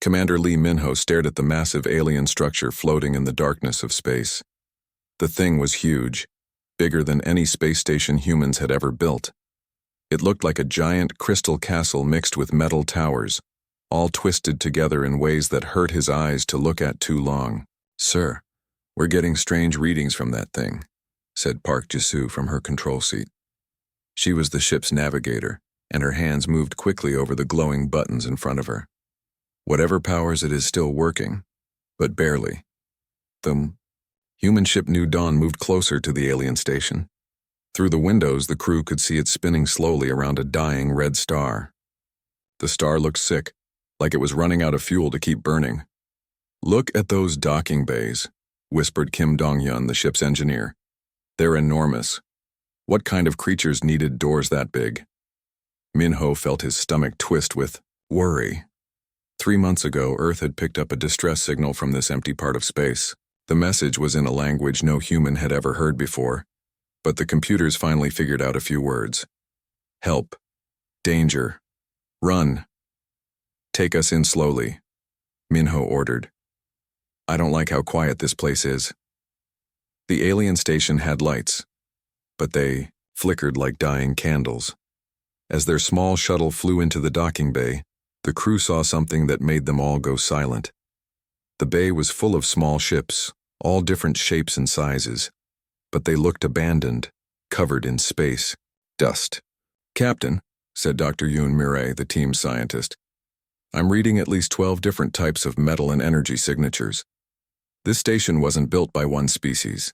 Commander Lee Minho stared at the massive alien structure floating in the darkness of space. The thing was huge, bigger than any space station humans had ever built. It looked like a giant crystal castle mixed with metal towers, all twisted together in ways that hurt his eyes to look at too long. "Sir, we're getting strange readings from that thing," said Park Jisoo from her control seat. She was the ship's navigator, and her hands moved quickly over the glowing buttons in front of her. Whatever powers it is still working, but barely. The human ship New Dawn moved closer to the alien station. Through the windows, the crew could see it spinning slowly around a dying red star. The star looked sick, like it was running out of fuel to keep burning. "Look at those docking bays," whispered Kim Dong-hyun, the ship's engineer. "They're enormous. What kind of creatures needed doors that big?" Minho felt his stomach twist with worry. 3 months ago, Earth had picked up a distress signal from this empty part of space. The message was in a language no human had ever heard before, but the computers finally figured out a few words. "Help. Danger. Run. Take us in slowly," Minho ordered. "I don't like how quiet this place is." The alien station had lights, but they flickered like dying candles. As their small shuttle flew into the docking bay, the crew saw something that made them all go silent. The bay was full of small ships, all different shapes and sizes, but they looked abandoned, covered in space dust. "Captain," said Dr. Yoon Mireille, the team's scientist, "I'm reading at least 12 different types of metal and energy signatures. This station wasn't built by one species.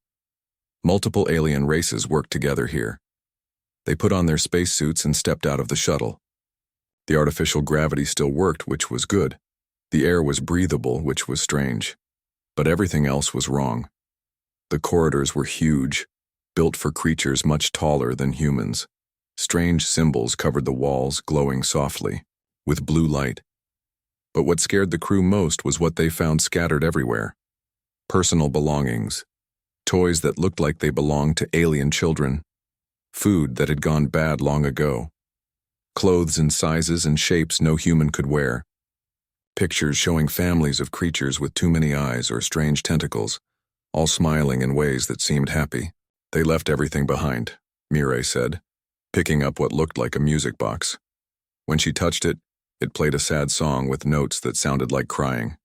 Multiple alien races worked together here. They put on their spacesuits and stepped out of the shuttle. The artificial gravity still worked, which was good. The air was breathable, which was strange. But everything else was wrong. The corridors were huge, built for creatures much taller than humans. Strange symbols covered the walls, glowing softly, with blue light. But what scared the crew most was what they found scattered everywhere. Personal belongings. Toys that looked like they belonged to alien children. Food that had gone bad long ago. Clothes in sizes and shapes no human could wear. Pictures showing families of creatures with too many eyes or strange tentacles, all smiling in ways that seemed happy. "They left everything behind," Mireille said, picking up what looked like a music box. When she touched it, it played a sad song with notes that sounded like crying.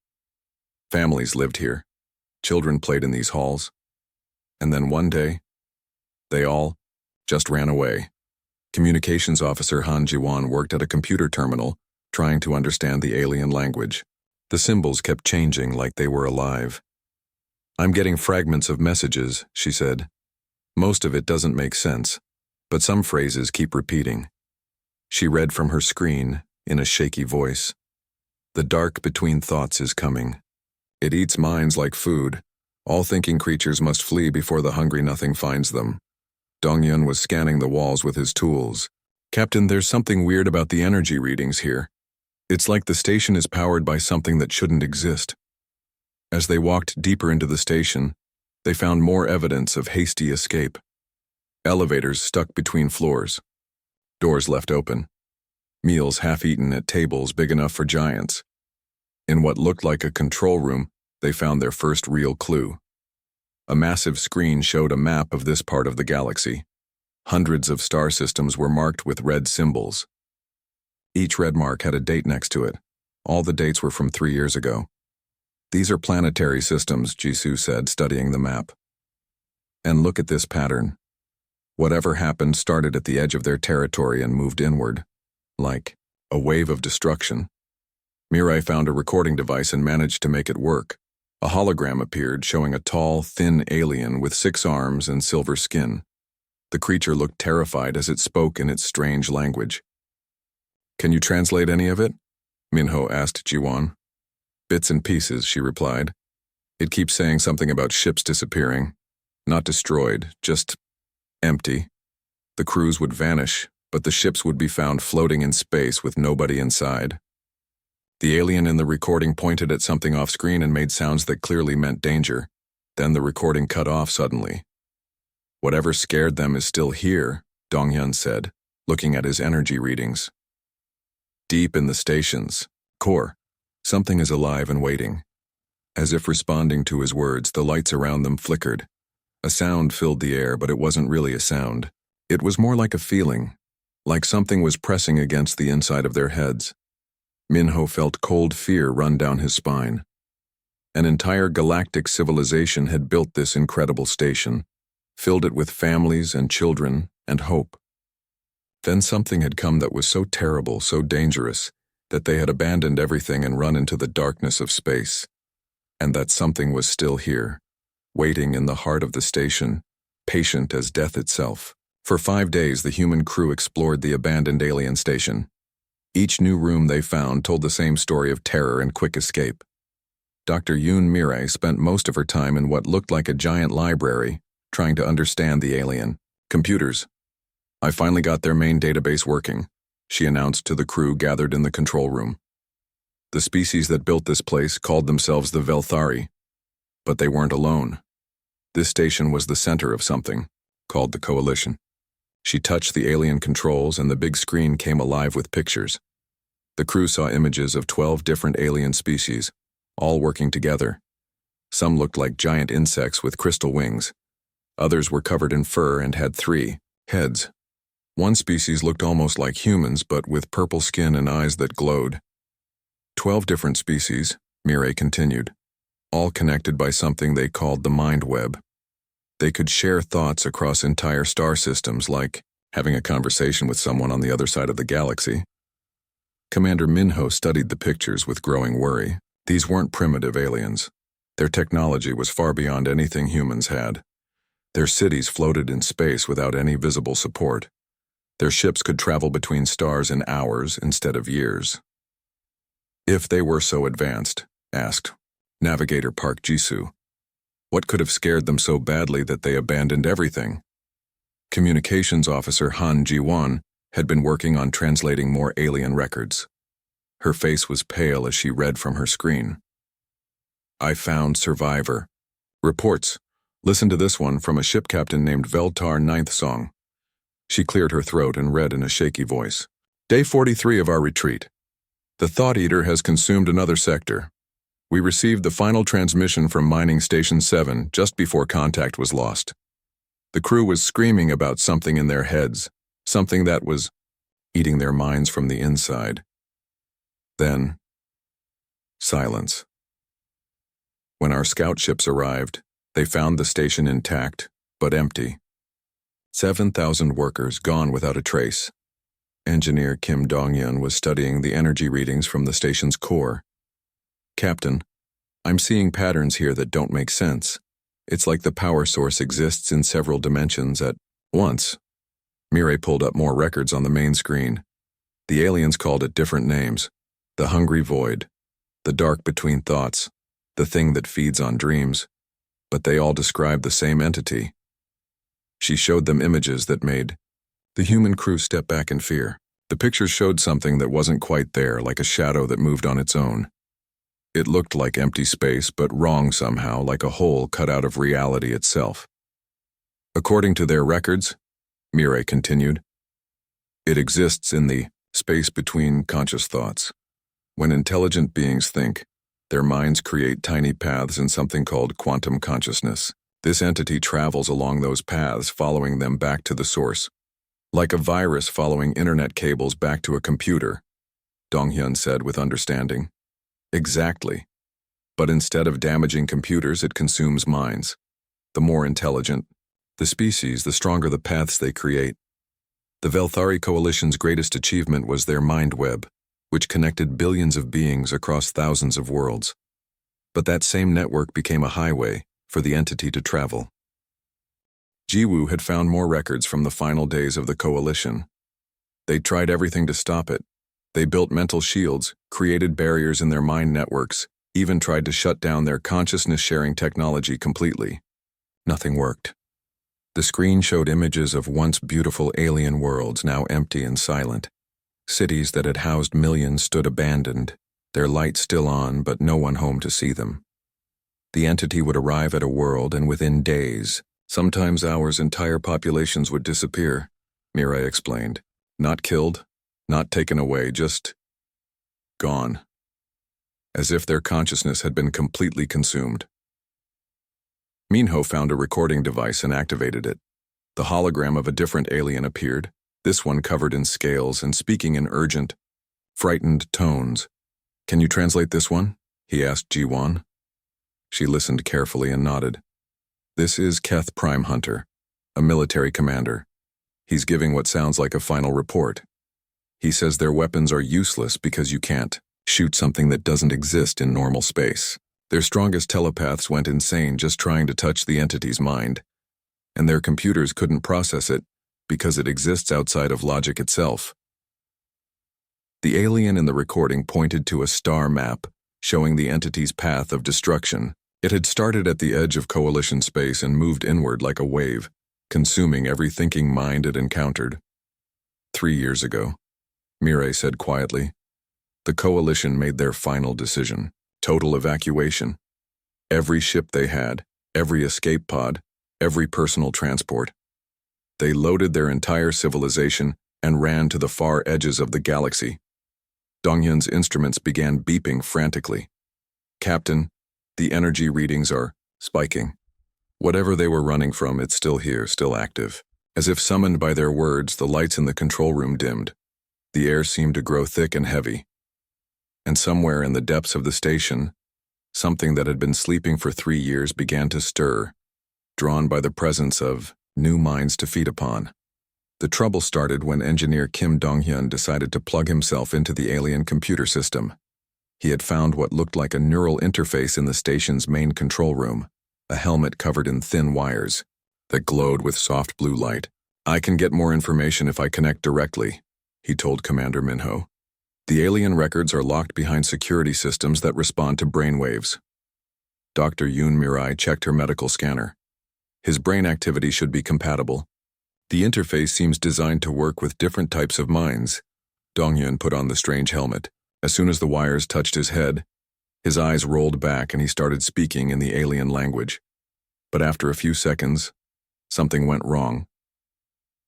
Families lived here. Children played in these halls. And then one day, they all just ran away. Communications officer Han Ji-won worked at a computer terminal, trying to understand the alien language. The symbols kept changing like they were alive. "I'm getting fragments of messages," she said. "Most of it doesn't make sense, but some phrases keep repeating." She read from her screen in a shaky voice. "The dark between thoughts is coming. It eats minds like food. All thinking creatures must flee before the hungry nothing finds them." Dong-hyun was scanning the walls with his tools. "Captain, there's something weird about the energy readings here. It's like the station is powered by something that shouldn't exist." As they walked deeper into the station, they found more evidence of hasty escape. Elevators stuck between floors. Doors left open. Meals half-eaten at tables big enough for giants. In what looked like a control room, they found their first real clue. A massive screen showed a map of this part of the galaxy. Hundreds of star systems were marked with red symbols. Each red mark had a date next to it. All the dates were from 3 years ago. "These are planetary systems," Jisoo said, studying the map. "And look at this pattern. Whatever happened started at the edge of their territory and moved inward, like a wave of destruction." Mireille found a recording device and managed to make it work. A hologram appeared, showing a tall, thin alien with 6 arms and silver skin. The creature looked terrified as it spoke in its strange language. "Can you translate any of it?" Minho asked Ji-won. "Bits and pieces," she replied. "It keeps saying something about ships disappearing. Not destroyed, just empty. The crews would vanish, but the ships would be found floating in space with nobody inside." The alien in the recording pointed at something off-screen and made sounds that clearly meant danger. Then the recording cut off suddenly. "Whatever scared them is still here," Dong-hyun said, looking at his energy readings. "Deep in the station's core, Something is alive and waiting. As if responding to his words, the lights around them flickered. A sound filled the air, but it wasn't really a sound. It was more like a feeling, like something was pressing against the inside of their heads. Minho felt cold fear run down his spine. An entire galactic civilization had built this incredible station, filled it with families and children and hope. Then something had come that was so terrible, so dangerous, that they had abandoned everything and run into the darkness of space. And that something was still here, waiting in the heart of the station, patient as death itself. For 5 days, the human crew explored the abandoned alien station. Each new room they found told the same story of terror and quick escape. Dr. Yoon Mirai spent most of her time in what looked like a giant library, trying to understand the alien. Computers. I finally got their main database working, she announced to the crew gathered in the control room. The species that built this place called themselves the Velthari. But they weren't alone. This station was the center of something, called the Coalition. She touched the alien controls and the big screen came alive with pictures. The crew saw images of 12 different alien species, all working together. Some looked like giant insects with crystal wings. Others were covered in fur and had 3 heads. One species looked almost like humans, but with purple skin and eyes that glowed. 12 different species, Mirai continued, all connected by something they called the mind web. They could share thoughts across entire star systems, like having a conversation with someone on the other side of the galaxy. Commander Minho studied the pictures with growing worry. These weren't primitive aliens. Their technology was far beyond anything humans had. Their cities floated in space without any visible support. Their ships could travel between stars in hours instead of years. If they were so advanced, asked Navigator Park Jisoo, what could have scared them so badly that they abandoned everything? Communications Officer Han Ji-won had been working on translating more alien records. Her face was pale as she read from her screen. I found survivor. Reports. Listen to this one from a ship captain named Veltar Ninth Song. She cleared her throat and read in a shaky voice. Day 43 of our retreat. The Thought Eater has consumed another sector. We received the final transmission from Mining Station 7 just before contact was lost. The crew was screaming about something in their heads, something that was eating their minds from the inside. Then, silence. When our scout ships arrived, they found the station intact, but empty. 7,000 workers gone without a trace. Engineer Kim Dong-yeon was studying the energy readings from the station's core. Captain, I'm seeing patterns here that don't make sense. It's like the power source exists in several dimensions at once. Mirai pulled up more records on the main screen. The aliens called it different names. The hungry void, the dark between thoughts, the thing that feeds on dreams. But they all described the same entity. She showed them images that made the human crew step back in fear. The pictures showed something that wasn't quite there, like a shadow that moved on its own. It looked like empty space, but wrong somehow, like a hole cut out of reality itself. According to their records, Mirai continued, it exists in the space between conscious thoughts. When intelligent beings think, their minds create tiny paths in something called quantum consciousness. This entity travels along those paths, following them back to the source. Like a virus following internet cables back to a computer, Dong-hyun said with understanding. Exactly. But instead of damaging computers, it consumes minds. The more intelligent the species, the stronger the paths they create. The Velthari Coalition's greatest achievement was their mind web, which connected billions of beings across thousands of worlds. But that same network became a highway for the entity to travel. Jiwoo had found more records from the final days of the Coalition. They tried everything to stop it. They built mental shields, created barriers in their mind networks, even tried to shut down their consciousness-sharing technology completely. Nothing worked. The screen showed images of once beautiful alien worlds now empty and silent. Cities that had housed millions stood abandoned, their lights still on but no one home to see them. The entity would arrive at a world and within days, sometimes hours, entire populations would disappear, Mirai explained. Not killed, not taken away, just gone. as if their consciousness had been completely consumed. Minho found a recording device and activated it. The hologram of a different alien appeared, this one covered in scales and speaking in urgent, frightened tones. "Can you translate this one?" he asked Ji-Won. She listened carefully and nodded. "This is Keth Prime Hunter, a military commander. He's giving what sounds like a final report. He says their weapons are useless because you can't shoot something that doesn't exist in normal space. Their strongest telepaths went insane just trying to touch the entity's mind, and their computers couldn't process it because it exists outside of logic itself." The alien in the recording pointed to a star map showing the entity's path of destruction. It had started at the edge of Coalition space and moved inward like a wave, consuming every thinking mind it encountered. 3 years ago, Mireille said quietly, the Coalition made their final decision: total evacuation. Every ship they had, every escape pod, every personal transport. They loaded their entire civilization and ran to the far edges of the galaxy. Donghyun's instruments began beeping frantically. "Captain, the energy readings are spiking. Whatever they were running from, it's still here, still active." As if summoned by their words, the lights in the control room dimmed. The air seemed to grow thick and heavy. And somewhere in the depths of the station, something that had been sleeping for 3 years began to stir, drawn by the presence of new minds to feed upon. The trouble started when engineer Kim Donghyun decided to plug himself into the alien computer system. He had found what looked like a neural interface in the station's main control room, a helmet covered in thin wires that glowed with soft blue light. "I can get more information if I connect directly," he told Commander Minho. "The alien records are locked behind security systems that respond to brainwaves." Dr. Yoon Mirai checked her medical scanner. His brain activity should be compatible. The interface seems designed to work with different types of minds. Donghyun put on the strange helmet. As soon as the wires touched his head, his eyes rolled back and he started speaking in the alien language. But after a few seconds, something went wrong.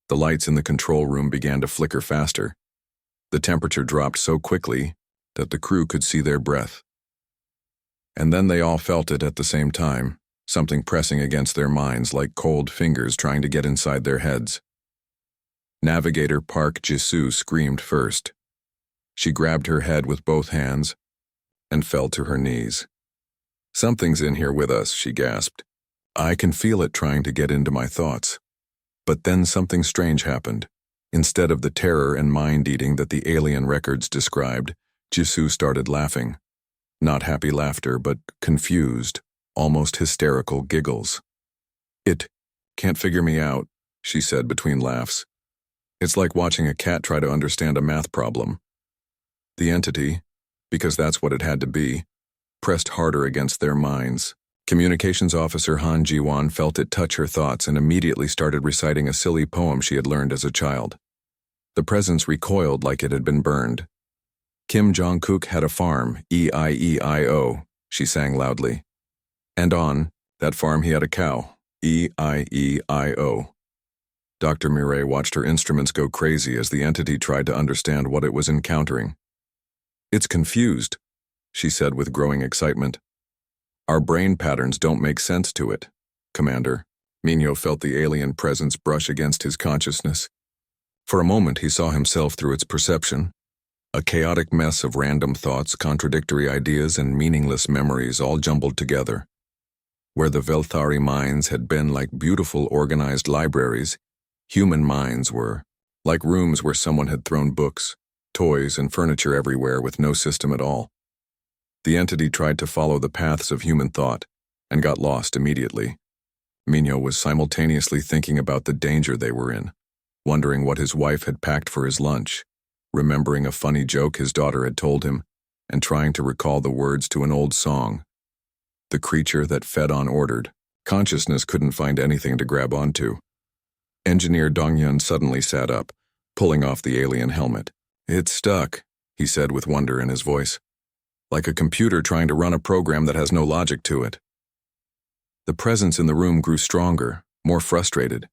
The lights in the control room began to flicker faster. The temperature dropped so quickly that the crew could see their breath. And then they all felt it at the same time, something pressing against their minds like cold fingers trying to get inside their heads. Navigator Park Jisoo screamed first. She grabbed her head with both hands and fell to her knees. "Something's in here with us," she gasped. "I can feel it trying to get into my thoughts." But then something strange happened. Instead of the terror and mind-eating that the alien records described, Jisoo started laughing. Not happy laughter, but confused, almost hysterical giggles. "It can't figure me out," she said between laughs. "It's like watching a cat try to understand a math problem." The entity, because that's what it had to be, pressed harder against their minds. Communications officer Han Ji-won felt it touch her thoughts and immediately started reciting a silly poem she had learned as a child. The presence recoiled like it had been burned. "Kim Jong-kook had a farm, E-I-E-I-O, she sang loudly. "And on that farm he had a cow, E-I-E-I-O. Dr. Mireille watched her instruments go crazy as the entity tried to understand what it was encountering. "It's confused," she said with growing excitement. "Our brain patterns don't make sense to it, Commander." Minho felt the alien presence brush against his consciousness. For a moment he saw himself through its perception, a chaotic mess of random thoughts, contradictory ideas, and meaningless memories all jumbled together. Where the Velthari minds had been like beautiful organized libraries, human minds were like rooms where someone had thrown books, toys, and furniture everywhere with no system at all. The entity tried to follow the paths of human thought and got lost immediately. Minho was simultaneously thinking about the danger they were in, wondering what his wife had packed for his lunch, remembering a funny joke his daughter had told him, and trying to recall the words to an old song. The creature that fed on ordered. Consciousness couldn't find anything to grab onto. Engineer Donghyun suddenly sat up, pulling off the alien helmet. "It's stuck," he said with wonder in his voice. "Like a computer trying to run a program that has no logic to it." The presence in the room grew stronger, more frustrated.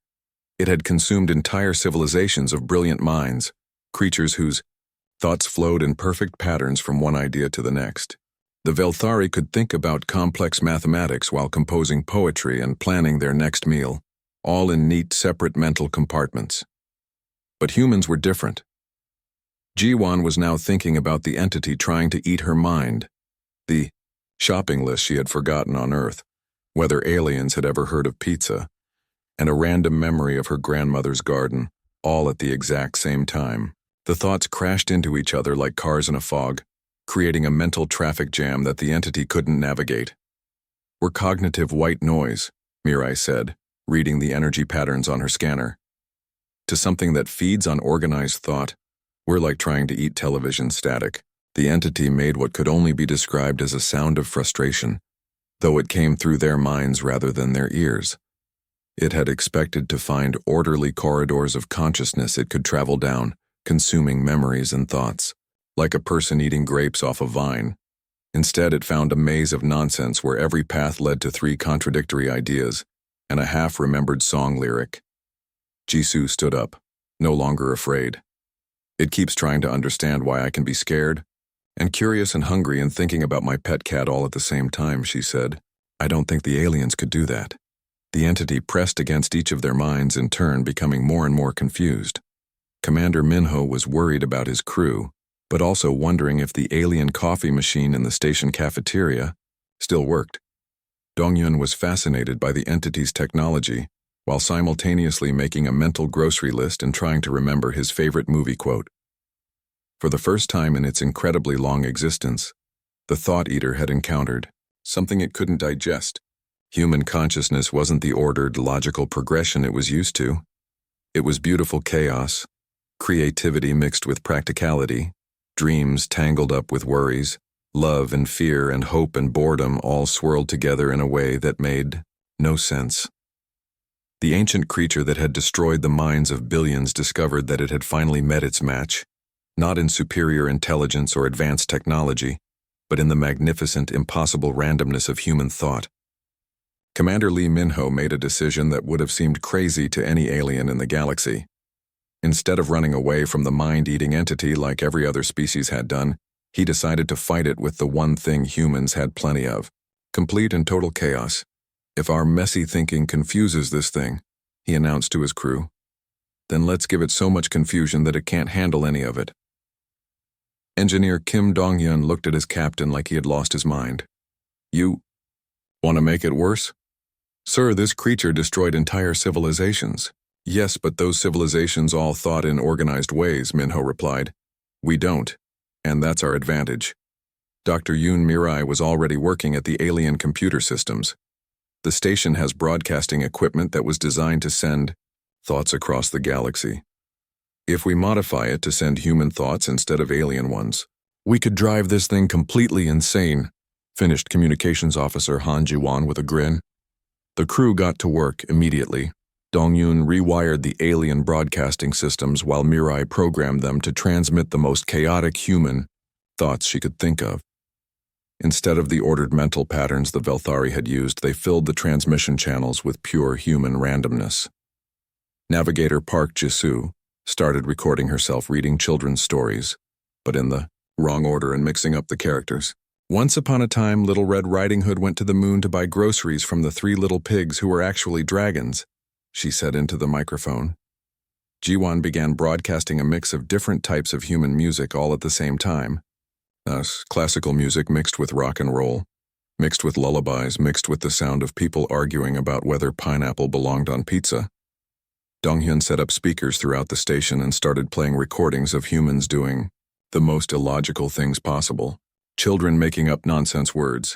It had consumed entire civilizations of brilliant minds, creatures whose thoughts flowed in perfect patterns from one idea to the next. The Velthari could think about complex mathematics while composing poetry and planning their next meal, all in neat, separate mental compartments. But humans were different. Jiwan was now thinking about the entity trying to eat her mind, the shopping list she had forgotten on Earth, whether aliens had ever heard of pizza, and a random memory of her grandmother's garden, all at the exact same time. The thoughts crashed into each other like cars in a fog, creating a mental traffic jam that the entity couldn't navigate. "We're cognitive white noise," Mirai said, reading the energy patterns on her scanner. "To something that feeds on organized thought, we're like trying to eat television static." The entity made what could only be described as a sound of frustration, though it came through their minds rather than their ears. It had expected to find orderly corridors of consciousness it could travel down, consuming memories and thoughts, like a person eating grapes off a vine. Instead, it found a maze of nonsense where every path led to 3 contradictory ideas and a half-remembered song lyric. Jisoo stood up, no longer afraid. "It keeps trying to understand why I can be scared and curious and hungry and thinking about my pet cat all at the same time," she said. "I don't think the aliens could do that." The entity pressed against each of their minds in turn, becoming more and more confused. Commander Minho was worried about his crew, but also wondering if the alien coffee machine in the station cafeteria still worked. Dongyun was fascinated by the entity's technology, while simultaneously making a mental grocery list and trying to remember his favorite movie quote. For the first time in its incredibly long existence, the Thought Eater had encountered something it couldn't digest. Human consciousness wasn't the ordered, logical progression it was used to. It was beautiful chaos, creativity mixed with practicality, dreams tangled up with worries, love and fear and hope and boredom all swirled together in a way that made no sense. The ancient creature that had destroyed the minds of billions discovered that it had finally met its match, not in superior intelligence or advanced technology, but in the magnificent, impossible randomness of human thought. Commander Lee Minho made a decision that would have seemed crazy to any alien in the galaxy. Instead of running away from the mind-eating entity like every other species had done, he decided to fight it with the one thing humans had plenty of: complete and total chaos. "If our messy thinking confuses this thing," he announced to his crew, "then let's give it so much confusion that it can't handle any of it." Engineer Kim Dong-hyun looked at his captain like he had lost his mind. "You want to make it worse?" "Sir, this creature destroyed entire civilizations." "Yes, but those civilizations all thought in organized ways," Minho replied. "We don't, and that's our advantage." Dr. Yoon Mirai was already working at the alien computer systems. The station has broadcasting equipment that was designed to send thoughts across the galaxy. If we modify it to send human thoughts instead of alien ones, we could drive this thing completely insane, finished Communications Officer Han Ji-won with a grin. The crew got to work immediately. Dong-yoon rewired the alien broadcasting systems while Mirai programmed them to transmit the most chaotic human thoughts she could think of. Instead of the ordered mental patterns the Velthari had used, they filled the transmission channels with pure human randomness. Navigator Park Jisoo started recording herself reading children's stories, but in the wrong order and mixing up the characters. "Once upon a time, Little Red Riding Hood went to the moon to buy groceries from the 3 little pigs who were actually dragons," she said into the microphone. Jiwan began broadcasting a mix of different types of human music all at the same time. Classical music mixed with rock and roll, mixed with lullabies, mixed with the sound of people arguing about whether pineapple belonged on pizza. Dong-hyun set up speakers throughout the station and started playing recordings of humans doing the most illogical things possible. Children making up nonsense words.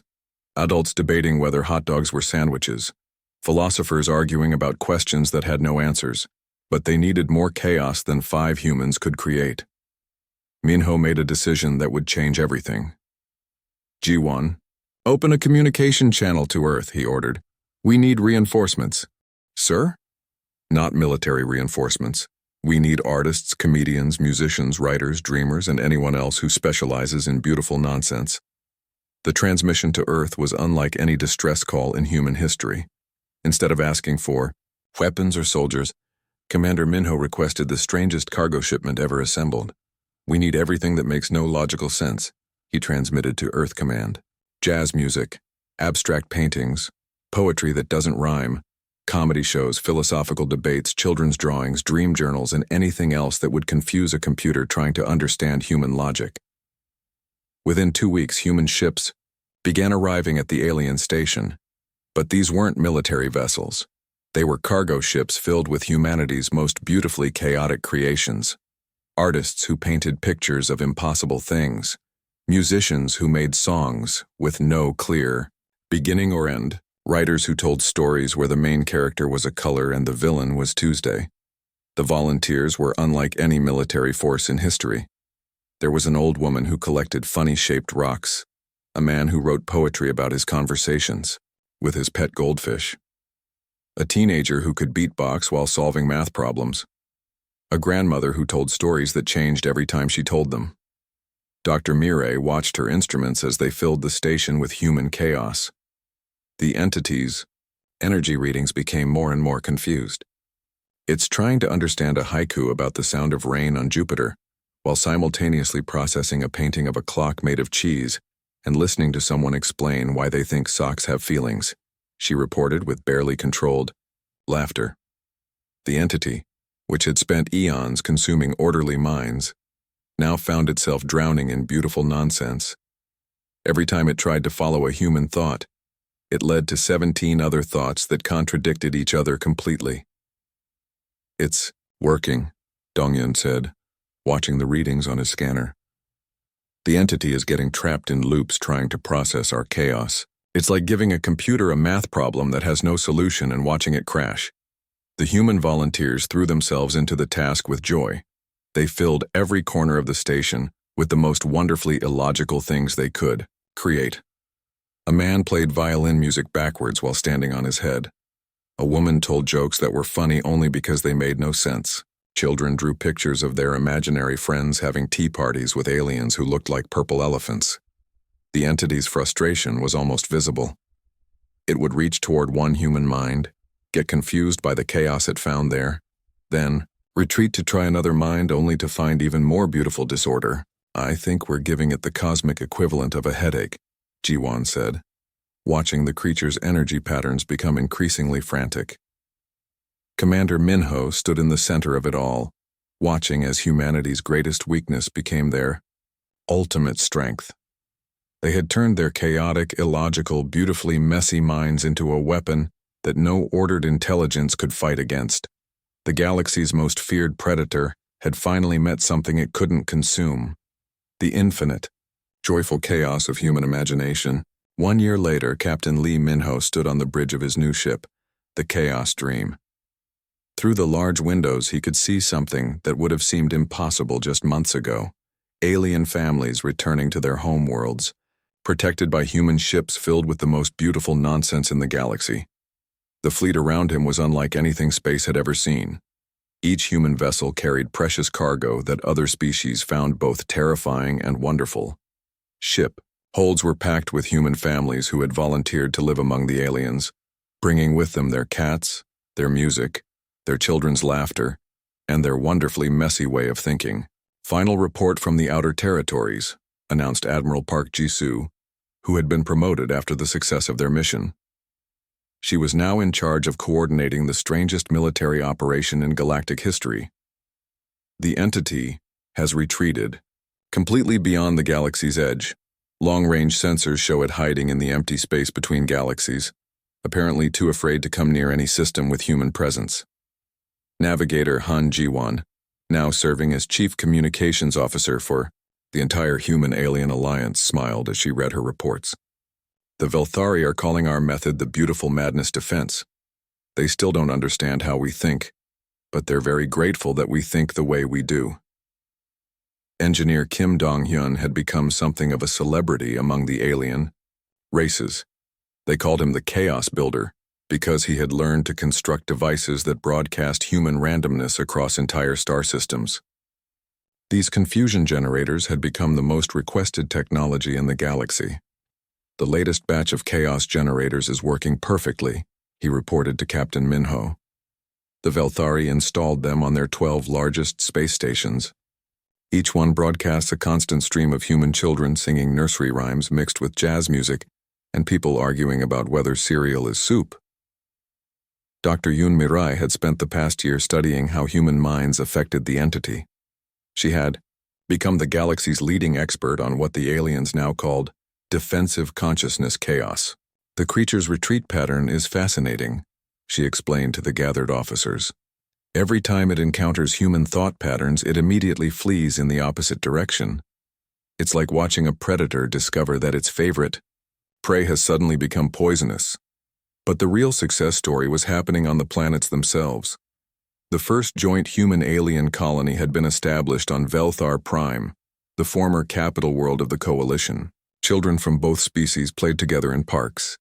Adults debating whether hot dogs were sandwiches. Philosophers arguing about questions that had no answers, but they needed more chaos than 5 humans could create. Minho made a decision that would change everything. "Ji-won, open a communication channel to Earth," he ordered. "We need reinforcements." "Sir?" "Not military reinforcements. We need artists, comedians, musicians, writers, dreamers, and anyone else who specializes in beautiful nonsense." The transmission to Earth was unlike any distress call in human history. Instead of asking for weapons or soldiers, Commander Minho requested the strangest cargo shipment ever assembled. "We need everything that makes no logical sense," he transmitted to Earth Command. jazz music, abstract paintings, poetry that doesn't rhyme, comedy shows, philosophical debates, children's drawings, dream journals, and anything else that would confuse a computer trying to understand human logic. Within 2 weeks, human ships began arriving at the alien station, but these weren't military vessels. They were cargo ships filled with humanity's most beautifully chaotic creations. Artists who painted pictures of impossible things, musicians who made songs with no clear beginning or end, writers who told stories where the main character was a color and the villain was Tuesday. The volunteers were unlike any military force in history. There was an old woman who collected funny-shaped rocks, a man who wrote poetry about his conversations with his pet goldfish, a teenager who could beatbox while solving math problems, a grandmother who told stories that changed every time she told them. Dr. Mireille watched her instruments as they filled the station with human chaos. The entity's energy readings became more and more confused. It's trying to understand a haiku about the sound of rain on Jupiter, while simultaneously processing a painting of a clock made of cheese and listening to someone explain why they think socks have feelings, she reported with barely controlled laughter. The entity, which had spent eons consuming orderly minds, now found itself drowning in beautiful nonsense. Every time it tried to follow a human thought, it led to 17 other thoughts that contradicted each other completely. "It's working," Dongyun said, watching the readings on his scanner. "The entity is getting trapped in loops trying to process our chaos. It's like giving a computer a math problem that has no solution and watching it crash." The human volunteers threw themselves into the task with joy. They filled every corner of the station with the most wonderfully illogical things they could create. A man played violin music backwards while standing on his head. A woman told jokes that were funny only because they made no sense. Children drew pictures of their imaginary friends having tea parties with aliens who looked like purple elephants. The entity's frustration was almost visible. It would reach toward one human mind, get confused by the chaos it found there, then retreat to try another mind only to find even more beautiful disorder. "I think we're giving it the cosmic equivalent of a headache," Jiwan said, watching the creature's energy patterns become increasingly frantic. Commander Minho stood in the center of it all, watching as humanity's greatest weakness became their ultimate strength. They had turned their chaotic, illogical, beautifully messy minds into a weapon that no ordered intelligence could fight against. The galaxy's most feared predator had finally met something it couldn't consume: the infinite, joyful chaos of human imagination. 1 year later, Captain Lee Minho stood on the bridge of his new ship, the Chaos Dream. Through the large windows, he could see something that would have seemed impossible just months ago: alien families returning to their home worlds, protected by human ships filled with the most beautiful nonsense in the galaxy. The fleet around him was unlike anything space had ever seen. Each human vessel carried precious cargo that other species found both terrifying and wonderful. Ship holds were packed with human families who had volunteered to live among the aliens, bringing with them their cats, their music, their children's laughter, and their wonderfully messy way of thinking. "Final report from the outer territories," announced Admiral Park Jisoo, who had been promoted after the success of their mission. She was now in charge of coordinating the strangest military operation in galactic history. "The entity has retreated, completely beyond the galaxy's edge. Long-range sensors show it hiding in the empty space between galaxies, apparently too afraid to come near any system with human presence." Navigator Han Jiwan, now serving as Chief Communications Officer for the entire Human-Alien Alliance, smiled as she read her reports. "The Velthari are calling our method the Beautiful Madness Defense. They still don't understand how we think, but they're very grateful that we think the way we do." Engineer Kim Dong-hyun had become something of a celebrity among the alien races. They called him the Chaos Builder because he had learned to construct devices that broadcast human randomness across entire star systems. These confusion generators had become the most requested technology in the galaxy. "The latest batch of chaos generators is working perfectly," he reported to Captain Minho. The Velthari installed them on their 12 largest space stations. Each one broadcasts a constant stream of human children singing nursery rhymes mixed with jazz music and people arguing about whether cereal is soup. Dr. Yoon Mirai had spent the past year studying how human minds affected the entity. She had become the galaxy's leading expert on what the aliens now called defensive consciousness chaos. The creature's retreat pattern is fascinating, she explained to the gathered officers. Every time it encounters human thought patterns, it immediately flees in the opposite direction. It's like watching a predator discover that its favorite prey has suddenly become poisonous. But the real success story was happening on the planets themselves. The first joint human-alien colony had been established on Velthar Prime, the former capital world of the Coalition. Children from both species played together in parks,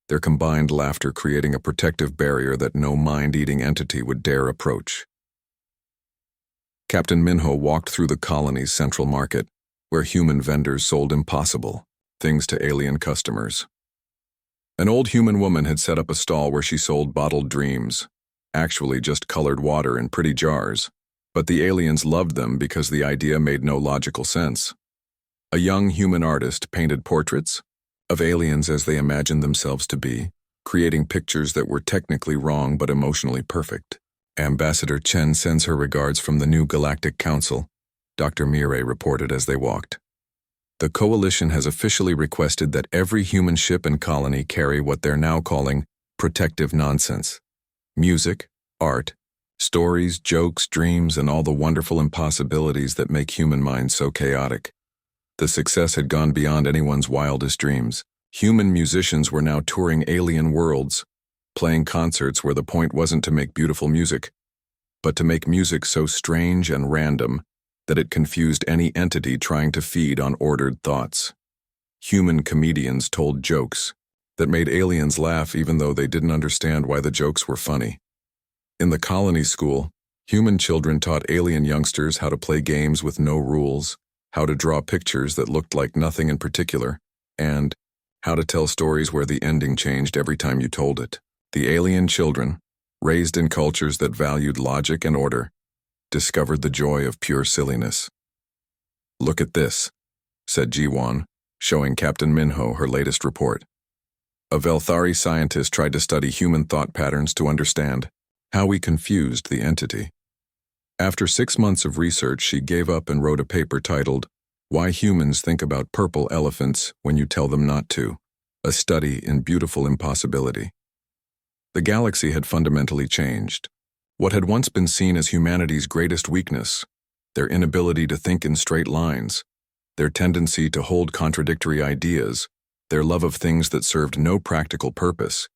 their combined laughter creating a protective barrier that no mind-eating entity would dare approach. Captain Minho walked through the colony's central market, where human vendors sold impossible things to alien customers. An old human woman had set up a stall where she sold bottled dreams, actually just colored water in pretty jars, but the aliens loved them because the idea made no logical sense. A young human artist painted portraits of aliens as they imagined themselves to be, creating pictures that were technically wrong but emotionally perfect. Ambassador Chen sends her regards from the new Galactic Council, Dr. Mirai reported as they walked. The Coalition has officially requested that every human ship and colony carry what they're now calling protective nonsense. Music, art, stories, jokes, dreams, and all the wonderful impossibilities that make human minds so chaotic. The success had gone beyond anyone's wildest dreams. Human musicians were now touring alien worlds, playing concerts where the point wasn't to make beautiful music, but to make music so strange and random that it confused any entity trying to feed on ordered thoughts. Human comedians told jokes that made aliens laugh even though they didn't understand why the jokes were funny. In the colony school, human children taught alien youngsters how to play games with no rules, how to draw pictures that looked like nothing in particular, and how to tell stories where the ending changed every time you told it. The alien children, raised in cultures that valued logic and order, discovered the joy of pure silliness. "Look at this," said Ji-won, showing Captain Minho her latest report. A Velthari scientist tried to study human thought patterns to understand how we confused the entity. After 6 months of research, she gave up and wrote a paper titled, "Why Humans Think About Purple Elephants When You Tell Them Not to," a study in beautiful impossibility. The galaxy had fundamentally changed. What had once been seen as humanity's greatest weakness, their inability to think in straight lines, their tendency to hold contradictory ideas, their love of things that served no practical purpose,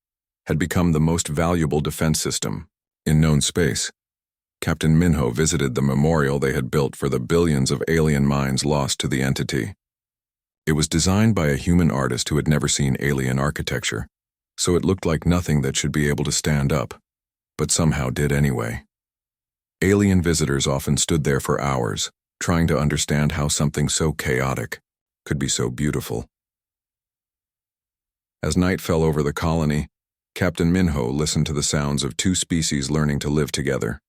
had become the most valuable defense system in known space. Captain Minho visited the memorial they had built for the billions of alien minds lost to the entity. It was designed by a human artist who had never seen alien architecture, so it looked like nothing that should be able to stand up, but somehow did anyway. Alien visitors often stood there for hours, trying to understand how something so chaotic could be so beautiful. As night fell over the colony, Captain Minho listened to the sounds of two species learning to live together.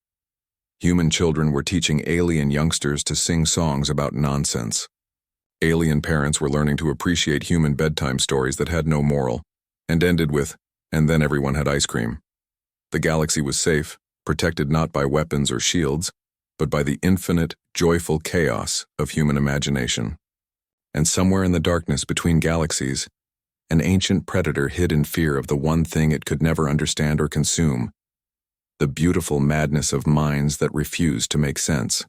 Human children were teaching alien youngsters to sing songs about nonsense. Alien parents were learning to appreciate human bedtime stories that had no moral, and ended with, "And then everyone had ice cream." The galaxy was safe, protected not by weapons or shields, but by the infinite, joyful chaos of human imagination. And somewhere in the darkness between galaxies, an ancient predator hid in fear of the one thing it could never understand or consume, the beautiful madness of minds that refused to make sense.